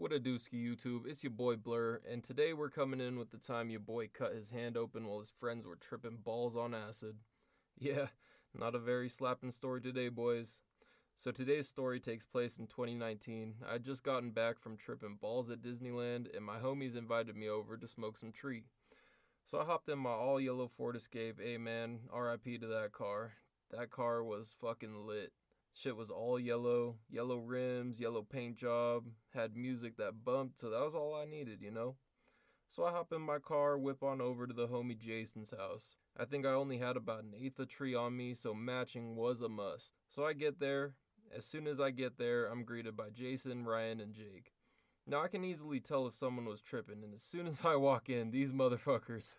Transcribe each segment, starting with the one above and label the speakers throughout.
Speaker 1: What a dooski YouTube, it's your boy Blur, and today we're coming in with the time your boy cut his hand open while his friends were tripping balls on acid. Yeah, not a very slapping story today, boys. So today's story takes place in 2019. I had just gotten back from tripping balls at Disneyland, and my homies invited me over to smoke some tree. So I hopped in my all-yellow Ford Escape. Hey man, RIP to that car. That car was fucking lit. Shit was all yellow, yellow rims, yellow paint job, had music that bumped, so that was all I needed, you know? So I hop in my car, whip on over to the homie Jason's house. I think I only had about an eighth of tree on me, so matching was a must. So I get there. As soon as I get there, I'm greeted by Jason, Ryan, and Jake. Now I can easily tell if someone was tripping, and as soon as I walk in, these motherfuckers.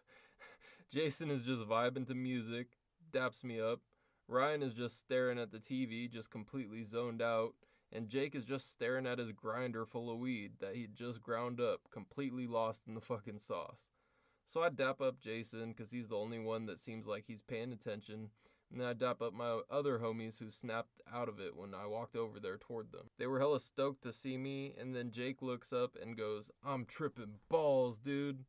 Speaker 1: Jason is just vibing to music, daps me up. Ryan is just staring at the TV, just completely zoned out, and Jake is just staring at his grinder full of weed that he'd just ground up, completely lost in the fucking sauce. So I dap up Jason, because he's the only one that seems like he's paying attention, and then I dap up my other homies who snapped out of it when I walked over there toward them. They were hella stoked to see me, and then Jake looks up and goes, "I'm tripping balls, dude."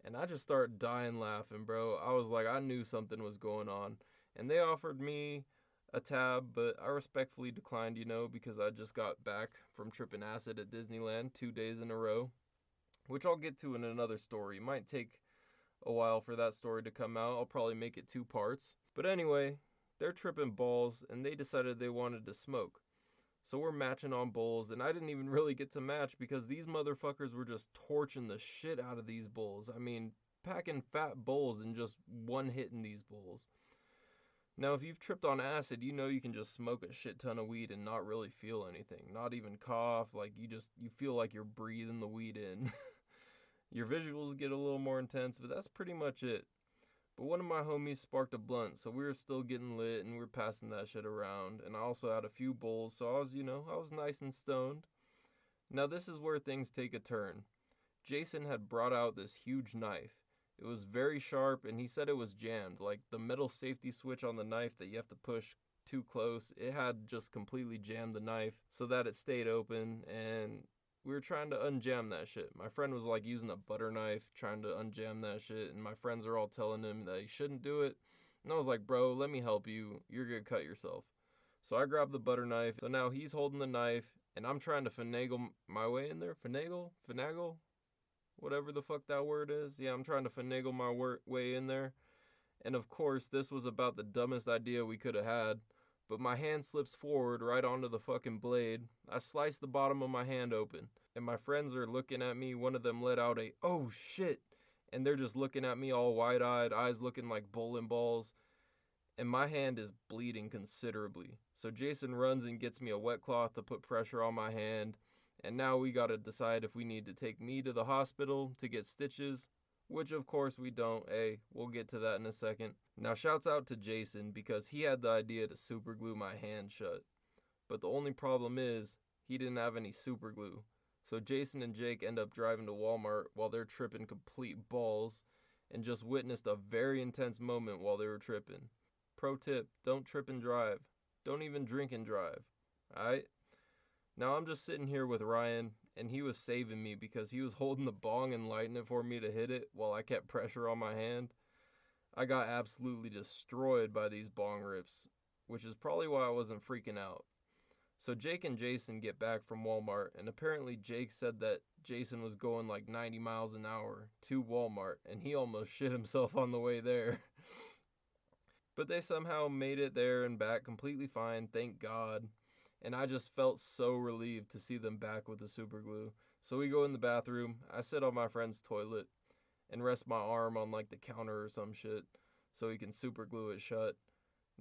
Speaker 1: And I just start dying laughing, bro. I was like, I knew something was going on. And they offered me a tab, but I respectfully declined, because I just got back from tripping acid at Disneyland 2 days in a row, which I'll get to in another story. It might take a while for that story to come out. I'll probably make it 2 parts. But anyway, they're tripping balls, and they decided they wanted to smoke. So we're matching on bowls, and I didn't even really get to match because these motherfuckers were just torching the shit out of these bowls. I mean, packing fat bowls and just one hitting these bowls. Now, if you've tripped on acid, you know you can just smoke a shit ton of weed and not really feel anything. Not even cough, like you feel like you're breathing the weed in. Your visuals get a little more intense, but that's pretty much it. But one of my homies sparked a blunt, so we were still getting lit and we were passing that shit around. And I also had a few bowls, so I was nice and stoned. Now this is where things take a turn. Jason had brought out this huge knife. It was very sharp, and he said it was jammed. Like, the metal safety switch on the knife that you have to push too close, it had just completely jammed the knife so that it stayed open, and we were trying to unjam that shit. My friend was, like, using a butter knife, trying to unjam that shit, and my friends are all telling him that he shouldn't do it. And I was like, bro, let me help you. You're gonna cut yourself. So I grabbed the butter knife. So now he's holding the knife, and I'm trying to finagle my way in there. Finagle? Whatever the fuck that word is. Yeah, I'm trying to finagle my way in there. And of course, this was about the dumbest idea we could have had. But my hand slips forward right onto the fucking blade. I slice the bottom of my hand open. And my friends are looking at me. One of them let out a, "Oh shit." And they're just looking at me all wide-eyed, eyes looking like bowling balls. And my hand is bleeding considerably. So Jason runs and gets me a wet cloth to put pressure on my hand. And now we gotta decide if we need to take me to the hospital to get stitches, which of course we don't. Hey, we'll get to that in a second. Now shouts out to Jason because he had the idea to super glue my hand shut. But the only problem is, he didn't have any super glue. So Jason and Jake end up driving to Walmart while they're tripping complete balls and just witnessed a very intense moment while they were tripping. Pro tip, don't trip and drive. Don't even drink and drive. Alright? Now I'm just sitting here with Ryan, and he was saving me because he was holding the bong and lighting it for me to hit it while I kept pressure on my hand. I got absolutely destroyed by these bong rips, which is probably why I wasn't freaking out. So Jake and Jason get back from Walmart, and apparently Jake said that Jason was going like 90 miles an hour to Walmart, and he almost shit himself on the way there. But they somehow made it there and back completely fine, thank God. And I just felt so relieved to see them back with the super glue. So we go in the bathroom, I sit on my friend's toilet and rest my arm on like the counter or some shit so he can super glue it shut.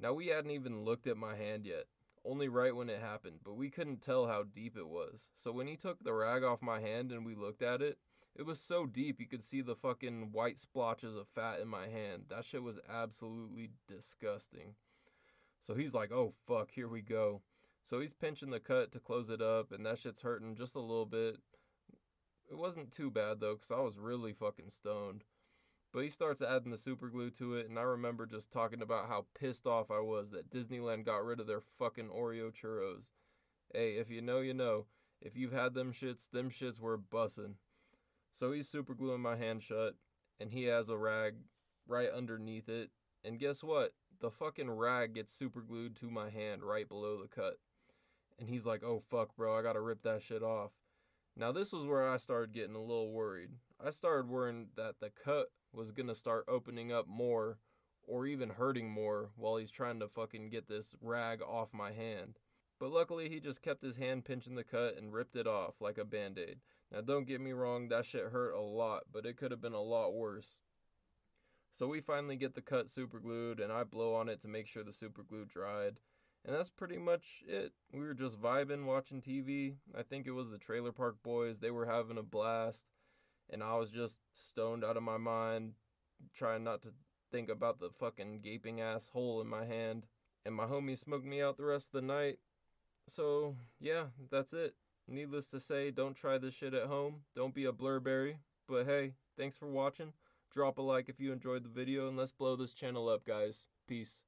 Speaker 1: Now we hadn't even looked at my hand yet, only right when it happened, but we couldn't tell how deep it was. So when he took the rag off my hand and we looked at it, it was so deep you could see the fucking white splotches of fat in my hand. That shit was absolutely disgusting. So he's like, "Oh fuck, here we go." So he's pinching the cut to close it up, and that shit's hurting just a little bit. It wasn't too bad, though, because I was really fucking stoned. But he starts adding the super glue to it, and I remember just talking about how pissed off I was that Disneyland got rid of their fucking Oreo churros. Hey, if you know, you know. If you've had them shits were bussin'. So he's super gluing my hand shut, and he has a rag right underneath it. And guess what? The fucking rag gets super glued to my hand right below the cut. And he's like, oh fuck, bro, I gotta rip that shit off. Now this was where I started getting a little worried. I started worrying that the cut was gonna start opening up more or even hurting more while he's trying to fucking get this rag off my hand. But luckily he just kept his hand pinching the cut and ripped it off like a band-aid. Now don't get me wrong, that shit hurt a lot, but it could have been a lot worse. So we finally get the cut super glued and I blow on it to make sure the super glue dried. And that's pretty much it. We were just vibing, watching TV. I think it was the Trailer Park Boys. They were having a blast. And I was just stoned out of my mind, trying not to think about the fucking gaping ass hole in my hand. And my homie smoked me out the rest of the night. So, yeah, that's it. Needless to say, don't try this shit at home. Don't be a Blvrberry. But hey, thanks for watching. Drop a like if you enjoyed the video, and let's blow this channel up, guys. Peace.